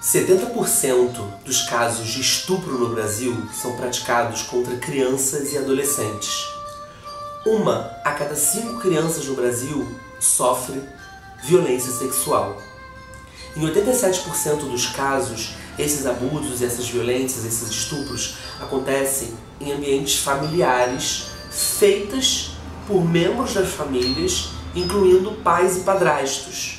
70% dos casos de estupro no Brasil são praticados contra crianças e adolescentes. 1 a cada 5 crianças no Brasil sofre violência sexual. Em 87% dos casos, esses abusos, essas violências, esses estupros acontecem em ambientes familiares feitas por membros das famílias, incluindo pais e padrastos.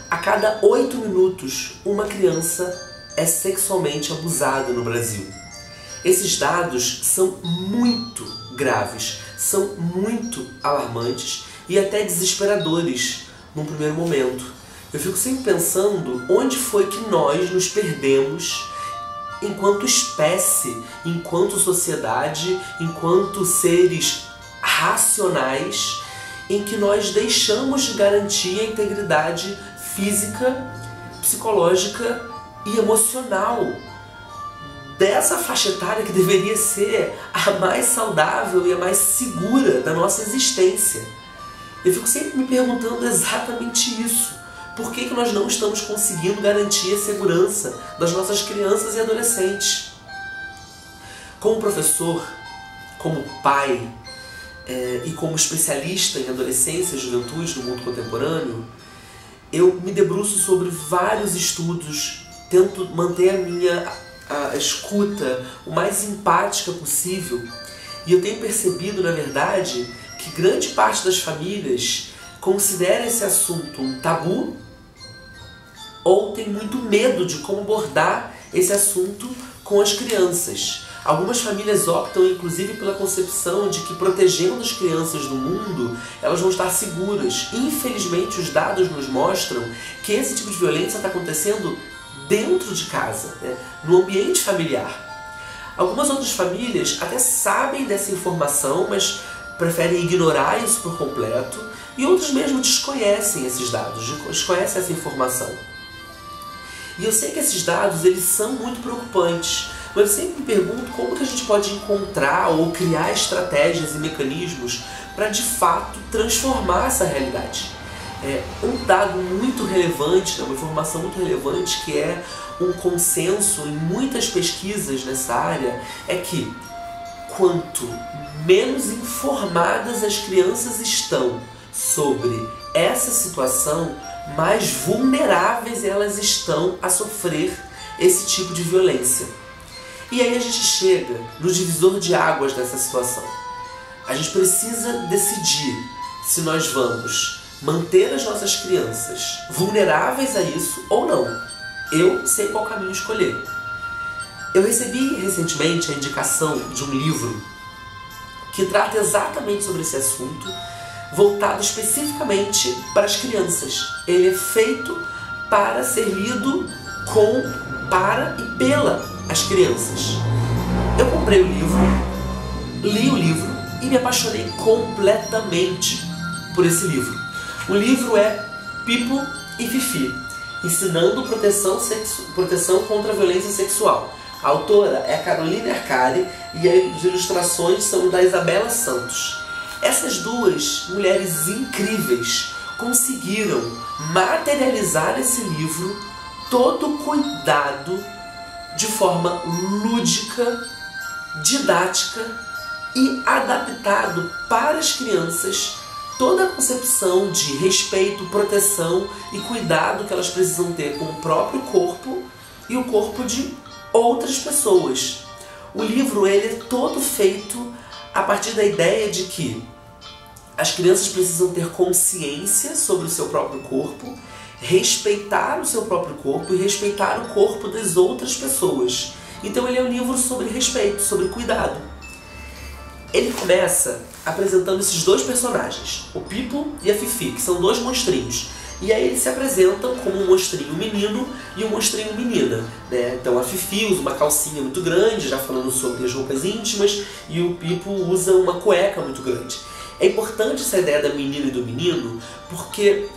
A cada 8 minutos, uma criança é sexualmente abusada no Brasil. Esses dados são muito graves, são muito alarmantes e até desesperadores num primeiro momento. Eu fico sempre pensando onde foi que nós nos perdemos enquanto espécie, enquanto sociedade, enquanto seres racionais, em que nós deixamos de garantir a integridade física, psicológica e emocional dessa faixa etária que deveria ser a mais saudável e a mais segura da nossa existência. Eu fico sempre me perguntando exatamente isso. Por que nós não estamos conseguindo garantir a segurança das nossas crianças e adolescentes? Como professor, como pai e como especialista em adolescência e juventude no mundo contemporâneo, eu me debruço sobre vários estudos, tento manter a minha escuta o mais empática possível, e eu tenho percebido, na verdade, que grande parte das famílias considera esse assunto um tabu ou tem muito medo de como abordar esse assunto com as crianças. Algumas famílias optam, inclusive, pela concepção de que protegendo as crianças do mundo, elas vão estar seguras. Infelizmente, os dados nos mostram que esse tipo de violência está acontecendo dentro de casa, né? No ambiente familiar. Algumas outras famílias até sabem dessa informação, mas preferem ignorar isso por completo, e outras mesmo desconhecem esses dados, desconhecem essa informação. E eu sei que esses dados eles são muito preocupantes, mas eu sempre me pergunto como que a gente pode encontrar ou criar estratégias e mecanismos para de fato transformar essa realidade. Um dado muito relevante, uma informação muito relevante, que é um consenso em muitas pesquisas nessa área, é que quanto menos informadas as crianças estão sobre essa situação, mais vulneráveis elas estão a sofrer esse tipo de violência. E aí a gente chega no divisor de águas dessa situação. A gente precisa decidir se nós vamos manter as nossas crianças vulneráveis a isso ou não. Eu sei qual caminho escolher. Eu recebi recentemente a indicação de um livro que trata exatamente sobre esse assunto, voltado especificamente para as crianças. Ele é feito para ser lido para e pela as crianças. Eu comprei o livro, li o livro e me apaixonei completamente por esse livro. O livro é Pipo e Fifi, ensinando proteção contra a violência sexual. A autora é a Carolina Ercari e as ilustrações são da Isabela Santos. Essas duas mulheres incríveis conseguiram materializar nesse livro todo o cuidado de forma lúdica, didática e adaptado para as crianças, toda a concepção de respeito, proteção e cuidado que elas precisam ter com o próprio corpo e o corpo de outras pessoas. O livro ele é todo feito a partir da ideia de que as crianças precisam ter consciência sobre o seu próprio corpo, respeitar o seu próprio corpo e respeitar o corpo das outras pessoas. Então ele é um livro sobre respeito, sobre cuidado. Ele começa apresentando esses dois personagens, o Pipo e a Fifi, que são dois monstrinhos. E aí eles se apresentam como um monstrinho menino e um monstrinho menina, né? Então a Fifi usa uma calcinha muito grande, já falando sobre as roupas íntimas, e o Pipo usa uma cueca muito grande. É importante essa ideia da menina e do menino, porque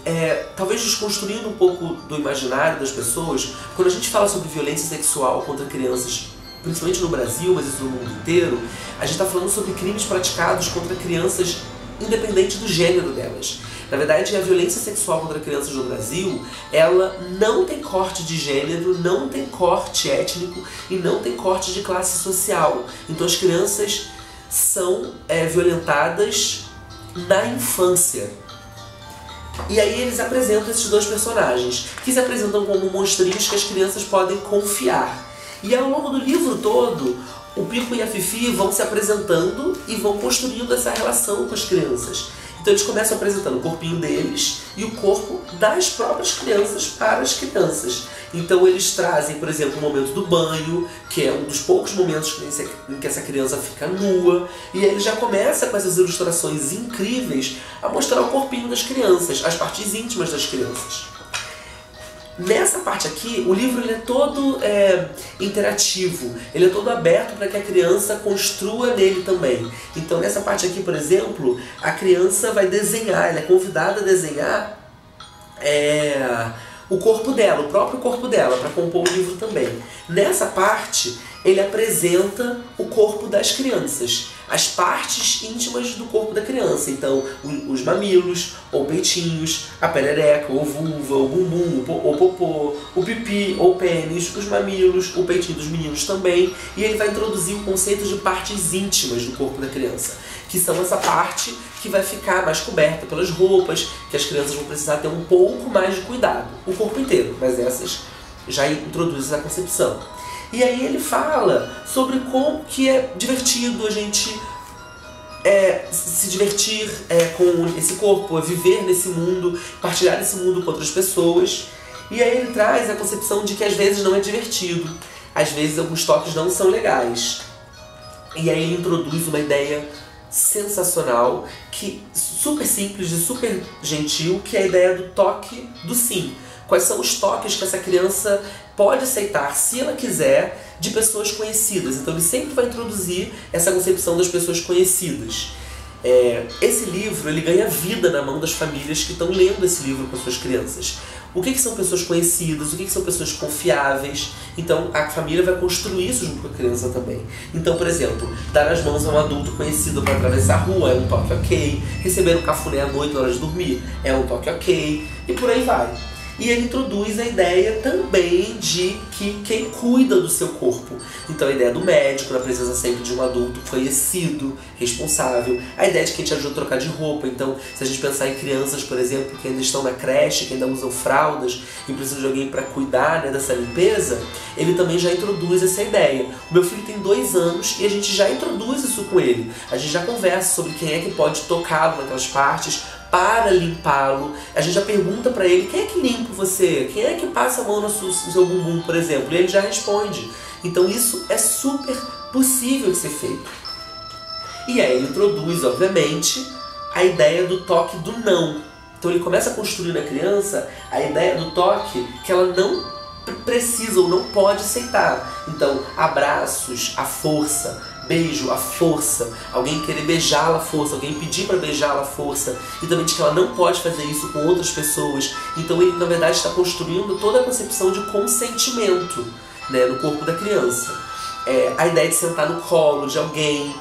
talvez desconstruindo um pouco do imaginário das pessoas, quando a gente fala sobre violência sexual contra crianças, principalmente no Brasil, mas isso no mundo inteiro, a gente está falando sobre crimes praticados contra crianças independente do gênero delas. Na verdade, a violência sexual contra crianças no Brasil, ela não tem corte de gênero, não tem corte étnico e não tem corte de classe social. Então as crianças são violentadas na infância. E aí eles apresentam esses dois personagens, que se apresentam como monstrinhos que as crianças podem confiar. E ao longo do livro todo, o Pico e a Fifi vão se apresentando e vão construindo essa relação com as crianças. Então eles começam apresentando o corpinho deles e o corpo das próprias crianças para as crianças. Então eles trazem, por exemplo, o momento do banho, que é um dos poucos momentos em que essa criança fica nua. E aí ele já começa com essas ilustrações incríveis a mostrar o corpinho das crianças, as partes íntimas das crianças. Nessa parte aqui, o livro ele é todo interativo, ele é todo aberto para que a criança construa nele também. Então nessa parte aqui, por exemplo, a criança vai desenhar, ela é convidada a desenhar o corpo dela, o próprio corpo dela, para compor o livro também. Nessa parte, ele apresenta o corpo das crianças, as partes íntimas do corpo da criança. Então, os mamilos, ou peitinhos, a perereca, ou vulva, o bumbum, ou popô, o pipi, ou pênis, os mamilos, o peitinho dos meninos também. E ele vai introduzir o conceito de partes íntimas do corpo da criança, que são essa parte que vai ficar mais coberta pelas roupas, que as crianças vão precisar ter um pouco mais de cuidado. O corpo inteiro, mas essas já introduzem essa concepção. E aí ele fala sobre como que é divertido a gente se divertir com esse corpo, viver nesse mundo, partilhar esse mundo com outras pessoas. E aí ele traz a concepção de que às vezes não é divertido, às vezes alguns toques não são legais. E aí ele introduz uma ideia sensacional, super simples e super gentil, que é a ideia do toque do sim. Quais são os toques que essa criança pode aceitar, se ela quiser, de pessoas conhecidas. Então ele sempre vai introduzir essa concepção das pessoas conhecidas. Esse livro ele ganha vida na mão das famílias que estão lendo esse livro com suas crianças. O que são pessoas conhecidas, o que são pessoas confiáveis. Então a família vai construir isso junto com a criança também. Então, por exemplo, dar as mãos a um adulto conhecido para atravessar a rua é um toque ok. Receber um cafuné à noite na hora de dormir é um toque ok. E por aí vai. E ele introduz a ideia também de que quem cuida do seu corpo. Então a ideia do médico, na presença sempre de um adulto conhecido, responsável. A ideia de quem te ajuda a trocar de roupa. Então, se a gente pensar em crianças, por exemplo, que ainda estão na creche, que ainda usam fraldas e precisam de alguém para cuidar dessa limpeza, ele também já introduz essa ideia. O meu filho tem 2 anos e a gente já introduz isso com ele. A gente já conversa sobre quem é que pode tocá-lo naquelas partes, para limpá-lo. A gente já pergunta pra ele: quem é que limpa você? Quem é que passa a mão no seu bumbum, por exemplo? E ele já responde. Então isso é super possível de ser feito. E aí ele introduz, obviamente, a ideia do toque do não. Então ele começa a construir na criança a ideia do toque que ela não precisa ou não pode aceitar. Então, abraços, a força, beijo, a força, alguém querer beijá-la, a força, alguém pedir para beijá-la, a força, e também de que ela não pode fazer isso com outras pessoas. Então ele, na verdade, está construindo toda a concepção de consentimento, né, no corpo da criança. A ideia de sentar no colo de alguém,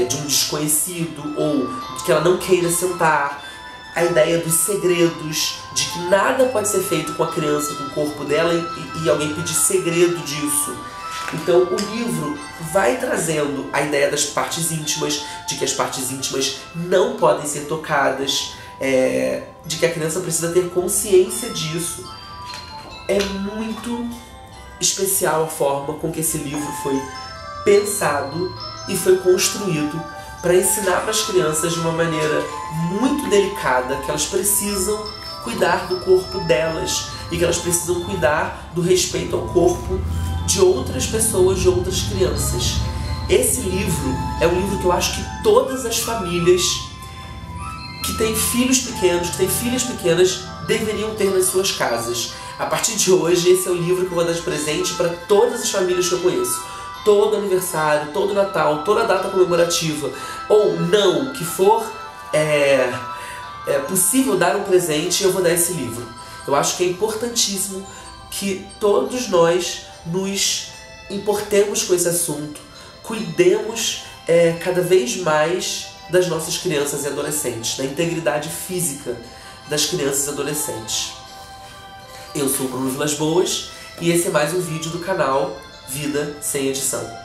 de um desconhecido, ou que ela não queira sentar. A ideia dos segredos, de que nada pode ser feito com a criança, com o corpo dela, e alguém pedir segredo disso. Então o livro vai trazendo a ideia das partes íntimas, de que as partes íntimas não podem ser tocadas, de que a criança precisa ter consciência disso. É muito especial a forma com que esse livro foi pensado e foi construído para ensinar para as crianças de uma maneira muito delicada que elas precisam cuidar do corpo delas e que elas precisam cuidar do respeito ao corpo de outras pessoas, de outras crianças. Esse livro é um livro que eu acho que todas as famílias que têm filhos pequenos, que têm filhas pequenas, deveriam ter nas suas casas. A partir de hoje, esse é o livro que eu vou dar de presente para todas as famílias que eu conheço. Todo aniversário, todo Natal, toda data comemorativa, ou não, que for possível dar um presente, eu vou dar esse livro. Eu acho que é importantíssimo que todos nós nos importemos com esse assunto, cuidemos cada vez mais das nossas crianças e adolescentes, da integridade física das crianças e adolescentes. Eu sou o Bruno Vilas Boas e esse é mais um vídeo do canal Vida Sem Edição.